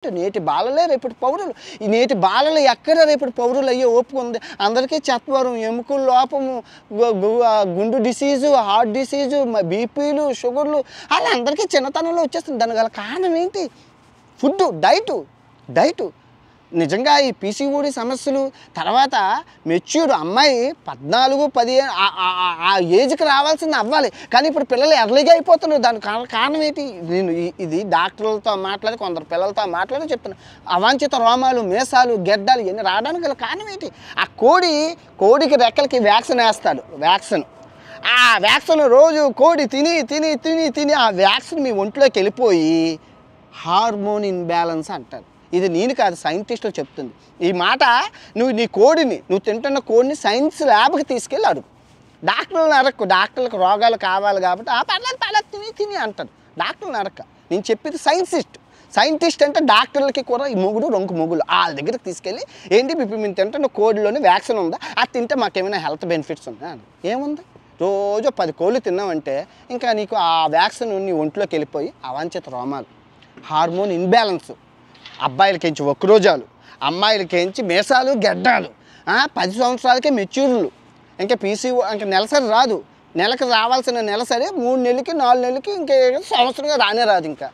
నేటి బాలలే రేపటి పౌరులు. ఈ నేటి బాలలు ఎక్కడ రేపటి పౌరులు అయ్యే ఓపిక ఉంది? అందరికీ చత్వరం, ఎముకల లోపము, గుండు డిసీజు, హార్ట్ డిసీజు, బీపీలు, షుగర్లు అలా అందరికీ చిన్నతనంలో వచ్చేస్తుంది. దాని గల కారణం ఏంటి? Food, diet. నిజంగా ఈ పీసీఓడి సమస్యలు తర్వాత మెచ్యూర్డ్ అమ్మాయి 14, 15 ఆ ఏజ్కి రావాల్సింది అవ్వాలి, కానీ ఇప్పుడు పిల్లలు ఎర్లీగా అయిపోతున్నారు. దానికి కారణం ఏంటి? నేను ఇది డాక్టర్లతో మాట్లాడి కొందరు పిల్లలతో మాట్లాడి చెప్తున్నాను. అవాంఛిత రోమాలు, మీసాలు, గెడ్డలు ఇవన్నీ రావడానికి గల కారణం ఏంటి? ఆ కోడికి రెక్కలకి వ్యాక్సిన్ వేస్తాడు. ఆ వ్యాక్సిన్ రోజు కోడి తిని ఆ వ్యాక్సిన్ మీ ఒంట్లోకి వెళ్ళిపోయి హార్మోన్ ఇన్బ్యాలెన్స్ అంటారు. ఇది నేను కాదు, సైంటిస్టులు చెప్తుంది ఈ మాట. నువ్వు తింటున్న కోడిని సైన్స్ ల్యాబ్కి తీసుకెళ్ళి అడుగు. డాక్టర్లను అడక్కు. డాక్టర్లకు రోగాలు కావాలి కాబట్టి పర్లేదు తిని అంటారు. డాక్టర్లను అడక్క. నేను చెప్పేది సైంటిస్ట్ అంటే డాక్టర్లకి కూడా ఈ రొంకు మొగులు వాళ్ళ దగ్గరికి తీసుకెళ్ళి ఏంటి ఇప్పుడు మేము తింటున్న కోడిలోని వ్యాక్సిన్ ఉందా, అది తింటే మాకేమైనా హెల్త్ బెనిఫిట్స్ ఉందా? ఏముంది? రోజు 10 కోళ్ళు తిన్నామంటే ఇంకా నీకు ఆ వ్యాక్సిన్ నీ ఒంట్లోకి వెళ్ళిపోయి అవాంఛిత రోమాలు, హార్మోన్ ఇన్బ్యాలెన్స్, అబ్బాయిలకించి వక్రోజాలు, అమ్మాయిలకించి మీసాలు, గెడ్డాలు, 10 సంవత్సరాలకే మెచ్యూర్లు, ఇంకా పీసీఓ ఇంకా నెలసరి రాదు. నెలకు రావాల్సిన నెలసరి 3 నెలలకి 4 నెలలకి ఇంకా సంవత్సరంగా రానే రాదు ఇంకా.